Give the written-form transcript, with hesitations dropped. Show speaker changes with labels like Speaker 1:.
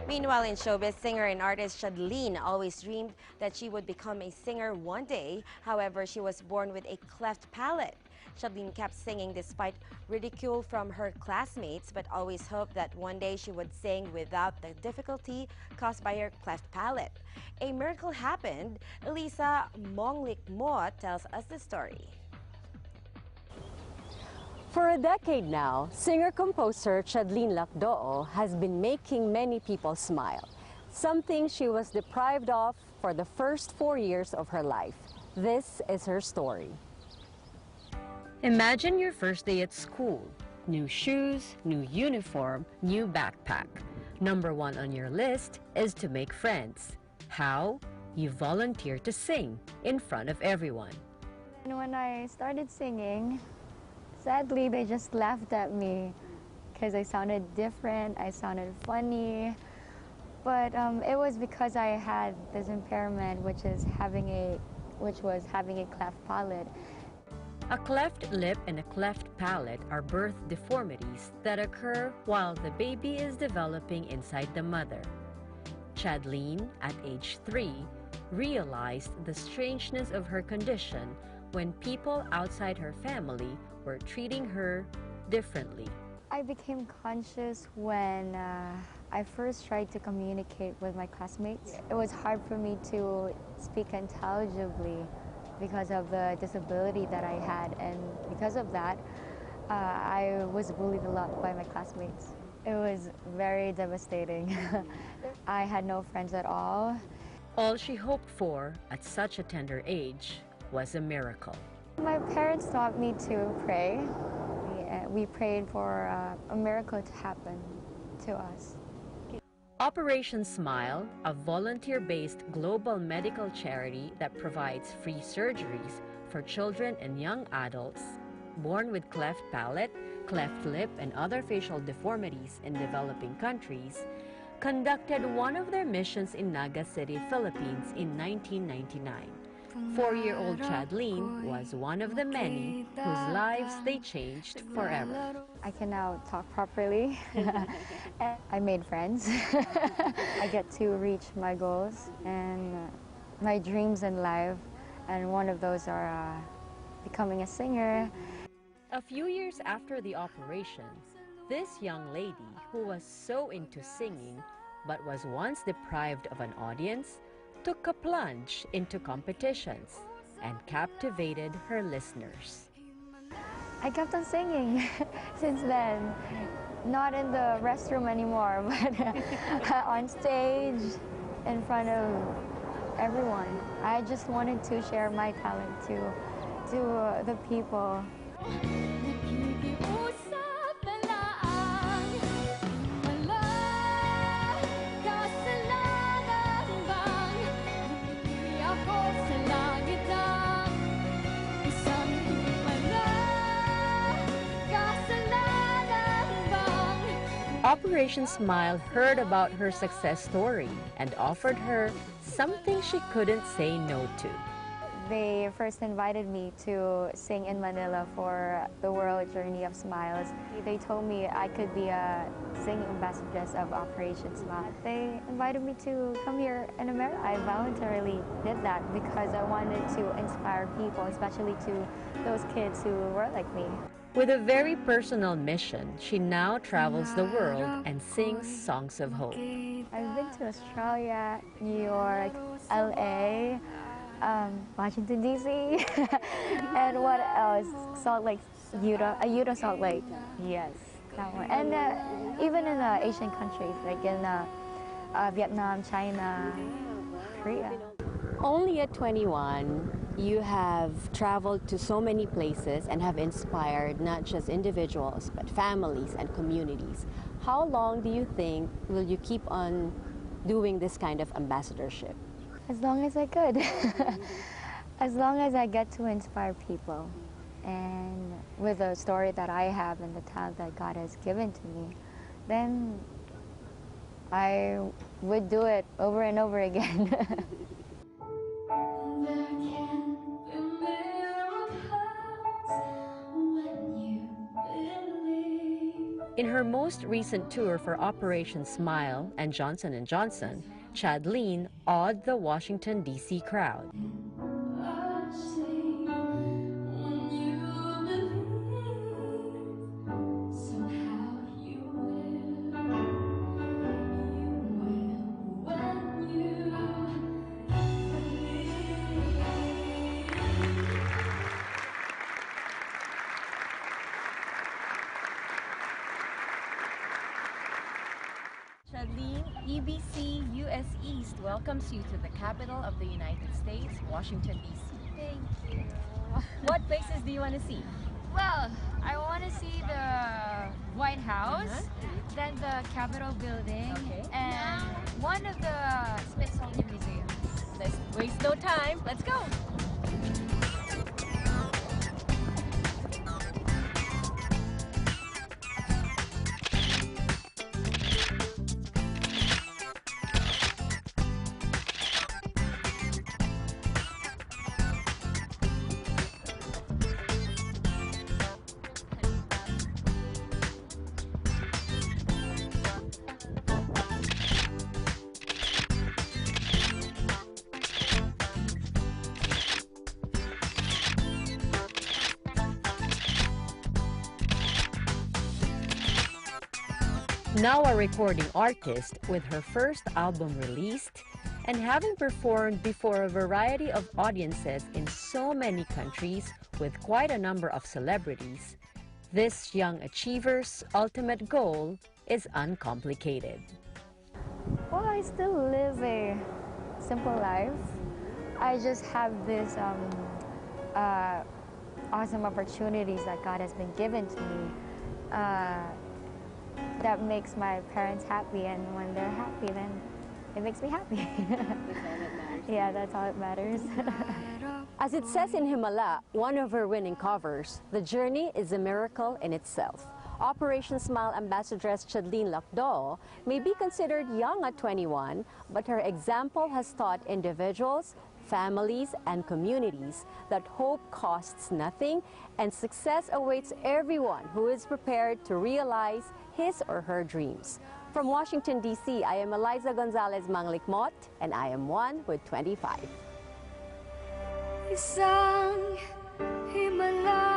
Speaker 1: Meanwhile, in showbiz, singer and artist Chadleen always dreamed that she would become a singer one day. However, she was born with a cleft palate. Chadleen kept singing despite ridicule from her classmates, but always hoped that one day she would sing without the difficulty caused by her cleft palate. A miracle happened. Eliza Manglicmot tells us the story.
Speaker 2: For a decade now, singer-composer Chadleen has been making many people smile, something she was deprived of for the first 4 years of her life. This is her story. Imagine your first day at school. New shoes, new uniform, new backpack. Number one on your list is to make friends. How? You volunteer to sing in front of everyone.
Speaker 3: And when I started singing, sadly, they just laughed at me because I sounded different, I sounded funny. But it was because I had this impairment, which was having a cleft palate.
Speaker 2: A cleft lip and a cleft palate are birth deformities that occur while the baby is developing inside the mother. Chadleen, at age 3, realized the strangeness of her condition when people outside her family were treating her differently.
Speaker 3: I became conscious when I first tried to communicate with my classmates. It was hard for me to speak intelligibly because of the disability that I had, and because of that, I was bullied a lot by my classmates. It was very devastating. I had no friends at all.
Speaker 2: All she hoped for at such a tender age was a miracle.
Speaker 3: My parents taught me to pray. We prayed for a miracle to happen to us.
Speaker 2: Operation Smile, a volunteer-based global medical charity that provides free surgeries for children and young adults born with cleft palate, cleft lip, and other facial deformities in developing countries, conducted one of their missions in Naga City, Philippines in 1999. 4-year-old Chadleen was one of the many whose lives they changed forever.
Speaker 3: I can now talk properly. I made friends. I get to reach my goals and my dreams in life, and one of those are becoming a singer.
Speaker 2: A few years after the operation, this young lady who was so into singing but was once deprived of an audience took a plunge into competitions and captivated her listeners.
Speaker 3: I kept on singing since then. Not in the restroom anymore, but on stage, in front of everyone. I just wanted to share my talent to the people.
Speaker 2: Operation Smile heard about her success story and offered her something she couldn't say no to.
Speaker 3: They first invited me to sing in Manila for the World Journey of Smiles. They told me I could be a singing ambassadress of Operation Smile. They invited me to come here in America. I voluntarily did that because I wanted to inspire people, especially to those kids who were like me.
Speaker 2: With a very personal mission, she now travels the world and sings songs of hope.
Speaker 3: I've been to Australia, New York, LA, Washington, D.C., and what else? Salt Lake, Utah, Salt Lake. Yes, that one. And even in Asian countries, like in Vietnam, China, Korea.
Speaker 2: Only at 21, you have traveled to so many places and have inspired not just individuals, but families and communities. How long do you think will you keep on doing this kind of ambassadorship?
Speaker 3: As long as I could. As long as I get to inspire people. And with the story that I have and the talent that God has given to me, then I would do it over and over again.
Speaker 2: In her most recent tour for Operation Smile and Johnson & Johnson, Chadleen awed the Washington, D.C. crowd.
Speaker 4: Chadleen, EBC US East welcomes you to the capital of the United States, Washington, D.C.
Speaker 3: Thank you.
Speaker 4: What places do you want to see?
Speaker 3: Well, I want to see the White House, then the Capitol building, and one of the Smithsonian museums.
Speaker 4: Let's waste no time. Let's go.
Speaker 2: Now a recording artist with her first album released and having performed before a variety of audiences in so many countries with quite a number of celebrities, this young achiever's ultimate goal is uncomplicated.
Speaker 3: Well, I still live a simple life. I just have this awesome opportunities that God has been given to me. That makes my parents happy, and when they're happy, then it makes me happy.
Speaker 4: That's all that matters.
Speaker 3: Yeah, that's all that matters.
Speaker 2: As it says in Himala, one of her winning covers, the journey is a miracle in itself. Operation Smile Ambassadress Chadleen Lakdo may be considered young at 21, but her example has taught individuals, families, and communities that hope costs nothing and success awaits everyone who is prepared to realize his or her dreams. From Washington, D.C., I am Eliza Manglicmot, and I am one with 25.
Speaker 3: Isang Himala